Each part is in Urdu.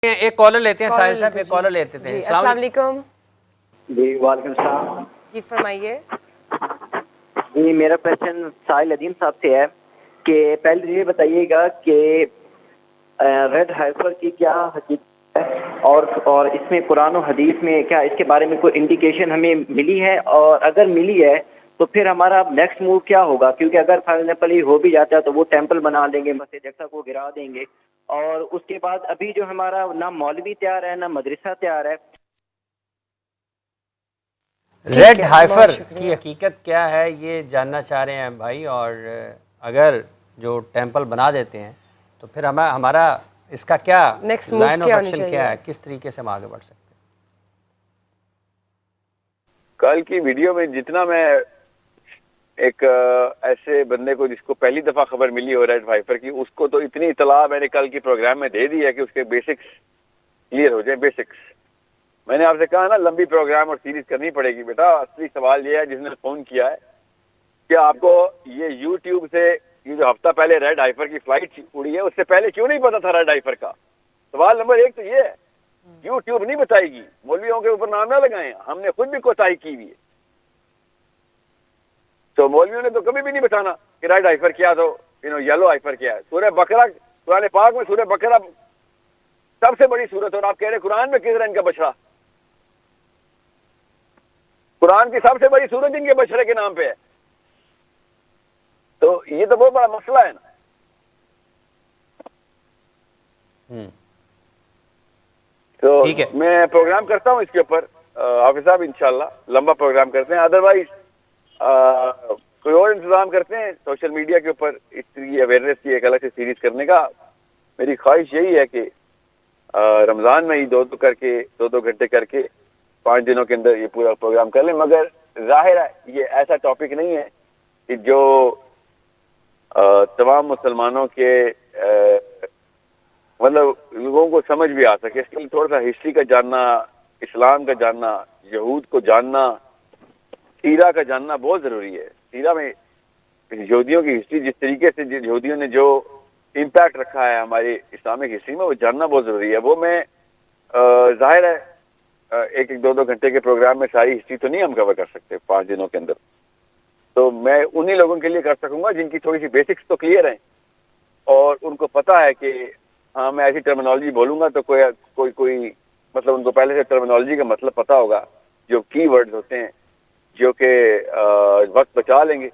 ایک کالر لیتے ہیں ساحل صاحب، ایک کالر لیتے ہیں۔ السلام علیکم۔ جی وعلیکم السلام۔ جی فرمائیے۔ جی میرا کوشچن ساحل ندیم صاحب سے ہے کہ پہلے یہ بتائیے گا کہ ریڈ ہائپر کی کیا حقیقت ہے، اور اس میں قرآن و حدیث میں کیا اس کے بارے میں کوئی انڈیکیشن ہمیں ملی ہے، اور اگر ملی ہے تو پھر ہمارا نیکسٹ موو کیا ہوگا؟ کیونکہ اگر فار ایگزامپل یہ ہو بھی جاتا ہے تو وہ ٹیمپل بنا دیں گے، مسجد اقصیٰ کو گرا دیں گے، اور اس کے بعد ابھی جو ہمارا نہ مولوی تیار ہے نہ مدرسہ تیار ہے۔ ریڈ ہائفر کی حقیقت کیا ہے یہ جاننا چاہ رہے ہیں بھائی، اور اگر جو ٹیمپل بنا دیتے ہیں تو پھر ہمارا اس کا کیا لائن آف ایکشن کیا ہے، کس طریقے سے ہم آگے بڑھ سکتے ہیں؟ کل کی ویڈیو میں جتنا میں ایک ایسے بندے کو جس کو پہلی دفعہ خبر ملی ہو ریڈ ہائفر کی، اس کو تو اتنی اطلاع میں نے کل کی پروگرام میں دے دی ہے کہ اس کے بیسکس کلیئر ہو جائیں۔ بیسکس میں نے آپ سے کہا نا لمبی پروگرام اور سیریز کرنی پڑے گی بیٹا۔ اصلی سوال یہ ہے جس نے فون کیا ہے کہ آپ کو یہ یوٹیوب سے یہ جو ہفتہ پہلے ریڈ ہائفر کی فلائٹ اڑی ہے اس سے پہلے کیوں نہیں پتا تھا ریڈ ہائفر کا؟ سوال نمبر ایک تو یہ ہے، یوٹیوب نہیں بتائے گی، مولویوں کے اوپر نام نہ لگائیں، ہم نے خود بھی کوتاہی کی ہوئی ہے۔ تو مولویوں نے تو کبھی بھی نہیں بتانا کہ ریڈ ہائفر کیا تو یلو ہائفر کیا ہے۔ سورہ بقرہ، قرآن پاک میں سورہ بقرہ سب سے بڑی سورت، اور آپ کہہ رہے قرآن میں کس طرح ان کا بچڑا؟ قرآن کی سب سے بڑی سورت ان کے بچڑے کے نام پہ ہے، تو یہ تو بہت بڑا مسئلہ ہے نا۔ تو میں پروگرام کرتا ہوں اس کے اوپر حافظ صاحب، انشاءاللہ لمبا پروگرام کرتے ہیں، ادروائز کوئی اور انتظام کرتے ہیں سوشل میڈیا کے اوپر اس کی اویئرنیس کی ایک الگ سے سیریز کرنے کا۔ میری خواہش یہی ہے کہ رمضان میں ہی دو گھنٹے کر کے 5 دنوں کے اندر یہ پورا پروگرام کر لیں، مگر ظاہر ہے یہ ایسا ٹاپک نہیں ہے کہ جو تمام مسلمانوں کے مطلب لوگوں کو سمجھ بھی آ سکے۔ اس کے لیے تھوڑا سا ہسٹری کا جاننا، اسلام کا جاننا، یہود کو جاننا، سیرہ کا جاننا بہت ضروری ہے۔ سیرہ میں یہودیوں کی ہسٹری، جس طریقے سے یہودیوں نے جو امپیکٹ رکھا ہے ہماری اسلامک ہسٹری میں، وہ جاننا بہت ضروری ہے۔ وہ میں ظاہر ہے 1-2 گھنٹے کے پروگرام میں ساری ہسٹری تو نہیں ہم کور کر سکتے 5 دنوں کے اندر، تو میں انہی لوگوں کے لیے کر سکوں گا جن کی تھوڑی سی بیسکس تو کلیئر ہیں اور ان کو پتہ ہے کہ ہاں میں ایسی ٹرمینالوجی بولوں گا تو کوئی مطلب ان کو پہلے سے ٹرمینالوجی کا مطلب پتہ ہوگا، جو کی ورڈز ہوتے ہیں جو کہ وقت بچا لیں گے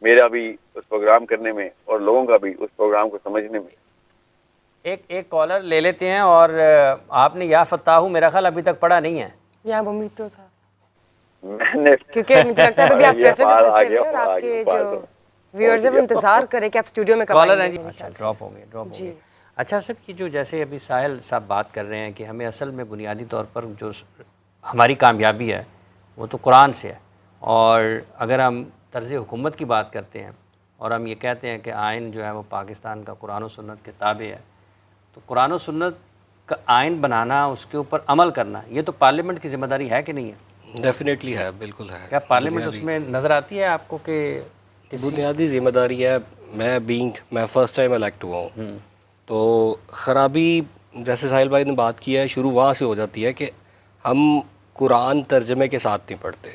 میرا بھی اس پروگرام کرنے میں اور لوگوں کا بھی اس پروگرام کو سمجھنے میں۔ ایک کالر لے لیتے ہیں، اور آپ نے یا فتاح میرا خیال ابھی تک پڑھا نہیں ہے۔ یا امید تو تھا میں نے کیونکہ مجھے لگتا ہے ابھی آپ ٹریفک میں پھنسے ہوئے اور آپ کے جو ویورز ہیں وہ انتظار کریں کہ آپ اسٹوڈیو میں کب آئیں گے۔ کالر ہیں جی، اچھا ڈراپ ہو گئے۔ اچھا صاحب کی جو جیسے ابھی ساحل صاحب بات کر رہے ہیں کہ ہمیں اصل میں بنیادی طور پر جو ہماری کامیابی ہے وہ تو قرآن سے ہے، اور اگر ہم طرز حکومت کی بات کرتے ہیں اور ہم یہ کہتے ہیں کہ آئین جو ہے وہ پاکستان کا قرآن و سنت کے تابع ہے، تو قرآن و سنت کا آئین بنانا، اس کے اوپر عمل کرنا، یہ تو پارلیمنٹ کی ذمہ داری ہے کہ نہیں ہے؟ ڈیفینیٹلی ہے، بالکل ہے۔ کیا پارلیمنٹ اس میں نظر آتی ہے آپ کو کہ بنیادی ذمہ داری ہے؟ میں فرسٹ ٹائم الیکٹ ہوا ہوں، تو خرابی جیسے ساحل بھائی نے بات کی ہے شروع وہاں سے ہو جاتی ہے کہ ہم قرآن ترجمے کے ساتھ نہیں پڑھتے۔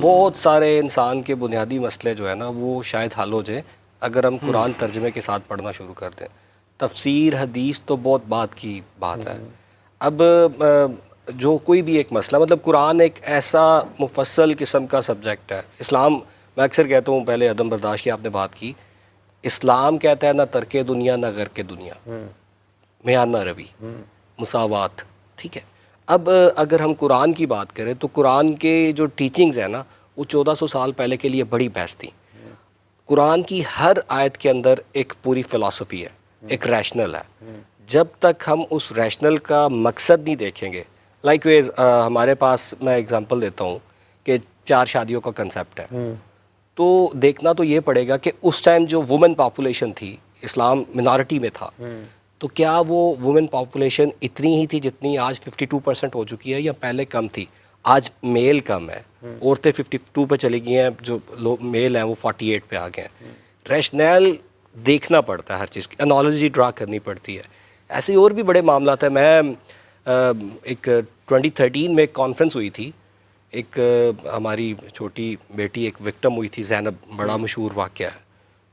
بہت سارے انسان کے بنیادی مسئلے جو ہے نا وہ شاید حل ہو جائے اگر ہم قرآن ترجمے کے ساتھ پڑھنا شروع کر دیں۔ تفسیر حدیث تو بہت بعد کی بات ہے۔ اب جو کوئی بھی ایک مسئلہ، مطلب قرآن ایک ایسا مفصل قسم کا سبجیکٹ ہے۔ اسلام، میں اکثر کہتا ہوں، پہلے عدم برداشت کی آپ نے بات کی، اسلام کہتا ہے نہ ترک دنیا نہ غرق دنیا، میانہ روی، مساوات، ٹھیک ہے۔ اب اگر ہم قرآن کی بات کریں تو قرآن کے جو ٹیچنگز ہیں نا وہ 1400 سال پہلے کے لیے بڑی بحث تھیں۔ قرآن کی ہر آیت کے اندر ایک پوری فلسفی ہے، ایک ریشنل ہے۔ جب تک ہم اس ریشنل کا مقصد نہیں دیکھیں گے، لائک ویز ہمارے پاس، میں اگزامپل دیتا ہوں کہ 4 شادیوں کا کنسیپٹ ہے، تو دیکھنا تو یہ پڑے گا کہ اس ٹائم جو وومن پاپولیشن تھی، اسلام منارٹی میں تھا، تو کیا وہ وومن پاپولیشن اتنی ہی تھی جتنی آج 52% ہو چکی ہے، یا پہلے کم تھی؟ آج میل کم ہے، عورتیں 52 پہ چلی گئی ہیں، جو میل ہیں وہ 48 پہ آ گئے ہیں۔ ریشنل دیکھنا پڑتا ہے، ہر چیز کی انالوجی ڈرا کرنی پڑتی ہے۔ ایسے اور بھی بڑے معاملات ہیں. میں ایک 2013 میں ایک کانفرنس ہوئی تھی, ایک ہماری چھوٹی بیٹی ایک وکٹم ہوئی تھی, زینب, بڑا مشہور واقعہ ہے.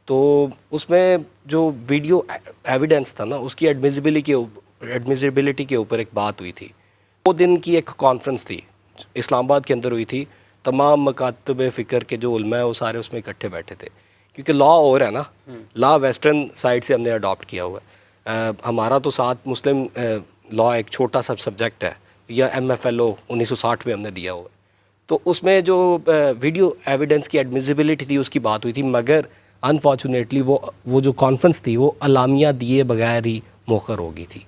تو اس میں جو ویڈیو ایویڈنس تھا نا, اس کی ایڈمیزیبلٹی کے اوپر ایک بات ہوئی تھی. 2 دن کی ایک کانفرنس تھی, اسلام آباد کے اندر ہوئی تھی. تمام مکاتب فکر کے جو علماء ہیں وہ سارے اس میں اکٹھے بیٹھے تھے, کیونکہ لا اور ہے نا, لا ویسٹرن سائڈ سے ہم نے اڈاپٹ کیا ہوا ہے. ہمارا تو ساتھ مسلم لا ایک چھوٹا سا سبجیکٹ ہے, یا MFLO 1960 میں ہم نے دیا ہوا ہے. تو اس میں جو ویڈیو ایویڈنس کی ایڈمیزیبلٹی تھی اس کی بات ہوئی تھی, مگر انفارچونیٹلی وہ جو کانفرنس تھی وہ اعلامیہ دیے بغیر ہی موخر ہو گئی تھی.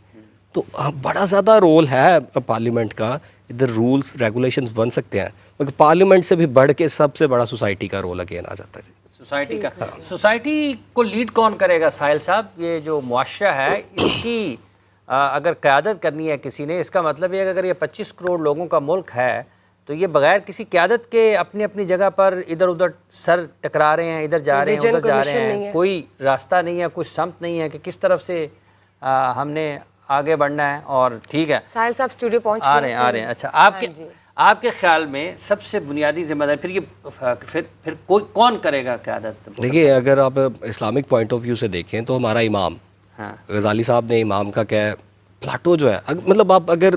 تو بڑا زیادہ رول ہے پارلیمنٹ کا, ادھر رولز ریگولیشنز بن سکتے ہیں, مگر پارلیمنٹ سے بھی بڑھ کے سب سے بڑا سوسائٹی کا رول اگین آ جاتا ہے. سوسائٹی کا, سوسائٹی کو لیڈ کون کرے گا ساحل صاحب؟ یہ جو معاشرہ ہے اس کی اگر قیادت کرنی ہے کسی نے, اس کا مطلب یہ ہے کہ اگر یہ 25 کروڑ لوگوں کا ملک ہے تو یہ بغیر کسی قیادت کے اپنی اپنی جگہ پر ادھر ادھر سر ٹکرا رہے ہیں, ادھر جا رہے ہیں ادھر جا رہے ہیں, کوئی راستہ نہیں ہے, کوئی سمت نہیں ہے کہ کس طرف سے ہم نے آگے بڑھنا ہے. اور ٹھیک ہے ساحل صاحب اسٹوڈیو پہنچ آ رہے ہیں. اچھا, آپ کے خیال میں سب سے بنیادی ذمہ داری پھر کوئی کون کرے گا قیادت؟ دیکھیے, اگر آپ اسلامک پوائنٹ آف ویو سے دیکھیں تو ہمارا امام غزالی صاحب نے امام کا کیا ہے, پلاٹو جو ہے, مطلب آپ اگر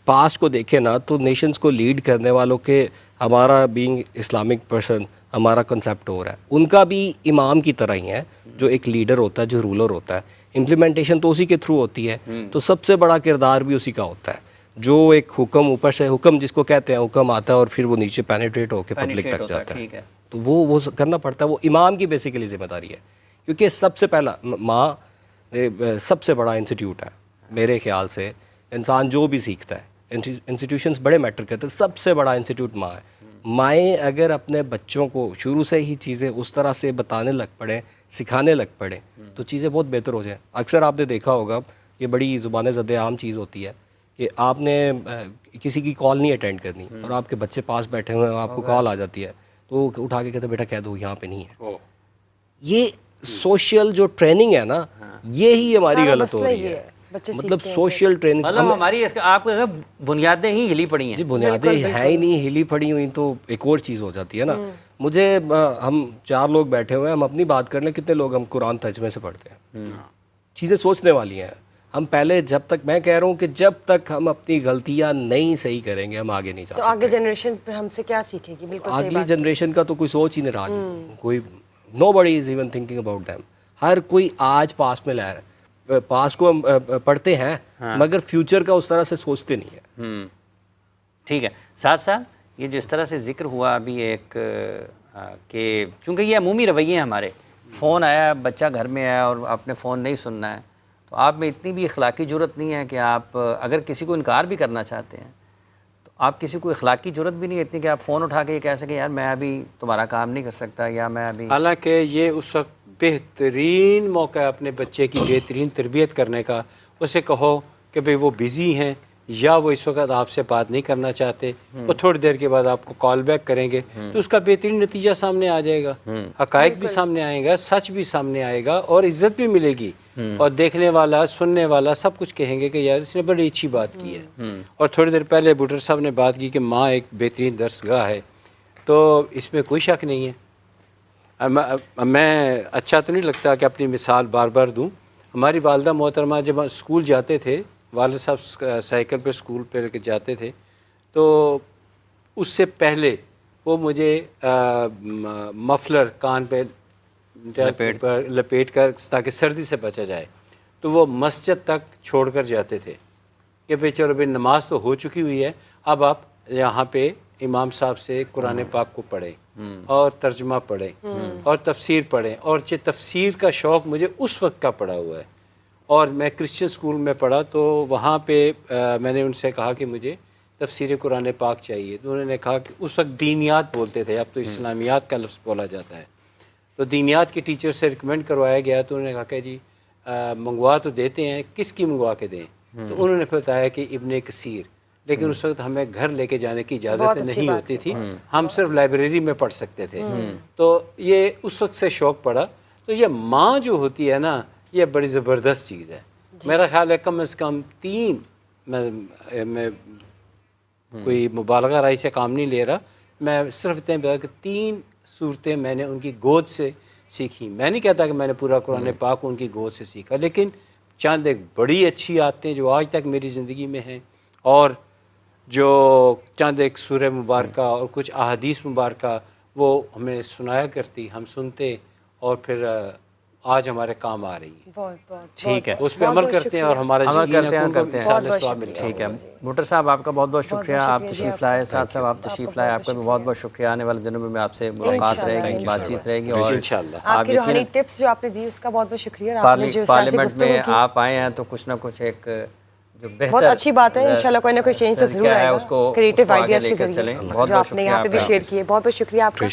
پاسٹ کو دیکھیں نا تو نیشنز کو لیڈ کرنے والوں کے, ہمارا بینگ اسلامک پرسن, ہمارا کنسیپٹ ہو رہا ہے, ان کا بھی امام کی طرح ہی ہے, جو ایک لیڈر ہوتا ہے, جو رولر ہوتا ہے. امپلیمنٹیشن تو اسی کے تھرو ہوتی ہے, تو سب سے بڑا کردار بھی اسی کا ہوتا ہے. جو ایک حکم اوپر سے, حکم جس کو کہتے ہیں, حکم آتا ہے اور پھر وہ نیچے پینیٹریٹ ہو کے پبلک تک جاتا ہے, تو وہ کرنا پڑتا ہے. وہ امام کی بیسیکلی ذمہ داری ہے, کیونکہ سب سے پہلا ماں سب سے بڑا انسٹیٹیوٹ ہے میرے خیال سے. انسان جو بھی سیکھتا ہے, انسٹیٹیوشنز بڑے میٹر کرتے ہیں, سب سے بڑا انسٹیٹیوٹ ماں ہے. مائیں اگر اپنے بچوں کو شروع سے ہی چیزیں اس طرح سے بتانے لگ پڑیں, سکھانے لگ پڑیں, تو چیزیں بہت بہتر ہو جائیں. اکثر آپ نے دیکھا ہوگا, یہ بڑی زبان زد عام چیز ہوتی ہے کہ آپ نے کسی کی کال نہیں اٹینڈ کرنی اور آپ کے بچے پاس بیٹھے ہوئے ہیں, آپ کو کال آ جاتی ہے تو وہ اٹھا کے کہتے ہیں بیٹا کہہ دو یہاں پہ نہیں ہے. یہ سوشل جو ٹریننگ ہے نا, یہی ہماری غلط ہو رہی ہے. مطلب سوشل ٹریننگ, مطلب ہماری آپ کے بنیادیں ہی ہلی پڑی ہیں. جی, بنیادیں ہیں ہی نہیں, ہلی پڑی ہوئی تو ایک اور چیز ہو جاتی ہے نا. مجھے, ہم 4 لوگ بیٹھے ہوئے ہیں, ہم اپنی بات کر لیں, کتنے لوگ ہم قرآن ترجمے سے پڑھتے ہیں. چیزیں سوچنے والی ہیں. ہم پہلے, جب تک, میں کہہ رہا ہوں کہ جب تک ہم اپنی غلطیاں نہیں صحیح کریں گے ہم آگے نہیں جا سکتے. تو آگے جنریشن پہ ہم سے کیا سیکھے گی؟ بالکل اگلی جنریشن کا تو کوئی سوچ ہی نہیں رہا, کوئی nobody is even thinking about them. ہر کوئی آج پاس میں لے رہا ہے, پاس کو ہم پڑھتے ہیں مگر فیوچر کا اس طرح سے سوچتے نہیں ہیں. ٹھیک ہے ساتھ صاحب, یہ جو اس طرح سے ذکر ہوا ابھی ایک کہ چونکہ یہ عمومی رویے ہیں ہمارے, فون آیا, بچہ گھر میں آیا اور آپ نے فون نہیں سننا ہے, تو آپ میں اتنی بھی اخلاقی جرت نہیں ہے کہ آپ اگر کسی کو انکار بھی کرنا چاہتے ہیں تو آپ کسی کو اخلاقی جرت بھی نہیں ہے اتنی کہ آپ فون اٹھا کے یہ کہہ سکیں یار میں ابھی تمہارا کام نہیں کر سکتا, یا میں ابھی. حالانکہ یہ اس وقت بہترین موقع ہے اپنے بچے کی بہترین تربیت کرنے کا. اسے کہو کہ بھئی وہ بیزی ہیں یا وہ اس وقت آپ سے بات نہیں کرنا چاہتے, وہ تھوڑی دیر کے بعد آپ کو کال بیک کریں گے, تو اس کا بہترین نتیجہ سامنے آ جائے گا, حقائق بھی سامنے آئے گا, سچ بھی سامنے آئے گا, اور عزت بھی ملے گی, اور دیکھنے والا, سننے والا سب کچھ کہیں گے کہ یار اس نے بڑی اچھی بات کی ہے. اور تھوڑی دیر پہلے بھٹر صاحب نے بات کی کہ ماں ایک بہترین درس گاہ ہے, تو اس میں کوئی شک نہیں ہے. میں اچھا تو نہیں لگتا کہ اپنی مثال بار بار دوں. ہماری والدہ محترمہ جب اسکول جاتے تھے, والد صاحب سائیکل پہ اسکول پہ لے کے جاتے تھے, تو اس سے پہلے وہ مجھے مفلر کان پہ لپیٹ کر تاکہ سردی سے بچا جائے, تو وہ مسجد تک چھوڑ کر جاتے تھے کہ بھئی چلو بھئی نماز تو ہو چکی ہوئی ہے, اب آپ یہاں پہ امام صاحب سے قرآن پاک کو پڑھیں اور ترجمہ پڑھیں اور تفسیر پڑھیں. اور یہ تفسیر کا شوق مجھے اس وقت کا پڑا ہوا ہے, اور میں کرسچن اسکول میں پڑھا, تو وہاں پہ میں نے ان سے کہا کہ مجھے تفسیر قرآن پاک چاہیے, تو انہوں نے کہا کہ اس وقت دینیات بولتے تھے, اب تو اسلامیات کا لفظ بولا جاتا ہے, تو دینیات کے ٹیچر سے ریکمینڈ کروایا گیا, تو انہوں نے کہا کہ جی منگوا تو دیتے ہیں, کس کی منگوا کے دیں؟ تو انہوں نے بتایا کہ ابن کثیر, لیکن اس وقت ہمیں گھر لے کے جانے کی اجازت نہیں ہوتی تھی, ہم صرف لائبریری میں پڑھ سکتے تھے. تو یہ اس وقت سے شوق پڑا. تو یہ ماں جو ہوتی ہے نا, یہ بڑی زبردست چیز ہے. میرا خیال ہے کم از کم 3 میں کوئی مبالغہ رائی سے کام نہیں لے رہا، میں صرف اتنا بتا کہ 3 صورتیں میں نے ان کی گود سے سیکھی. میں نہیں کہتا کہ میں نے پورا قرآن پاک ان کی گود سے سیکھا، لیکن چند ایک بڑی اچھی آیتیں جو آج تک میری زندگی میں ہیں، اور جو چند ایک سورہ مبارکہ اور کچھ احادیث مبارکہ وہ ہمیں سنایا کرتی، ہم سنتے اور پھر آج ہمارے کام آ رہی ہے. بہت بہت ٹھیک ہے، اس پہ عمل کرتے ہیں اور ہمارا عمل کرتے ہیں کرتے ہیں. ثواب ملتا ہے. ٹھیک ہے بھٹر صاحب، آپ کا بہت بہت شکریہ، آپ تشریف لائے. ساتھ صاحب آپ تشریف لائے، آپ کا بھی بہت بہت شکریہ. آنے والے دنوں میں آپ سے ملاقات رہے گی، بات چیت رہے گی، اور انشاءاللہ آپ کی روحانی ٹپس جو آپ نے دی اس کا بہت بہت شکریہ. اور آپ نے جو پارلیمنٹ میں آپ آئے ہیں تو کچھ نہ کچھ ایک جو بہتر بہت اچھی بات ہے، انشاءاللہ کوئی نہ کوئی چینج تو ضرور آئے گا اس کو کریٹو آگے آئیڈیاز لے کے کر چلیں. ذریعے بہت جو بہت آپ نے یہاں پہ بھی شکریہ. شیئر کیے. بہت بہت شکریہ آپ کا.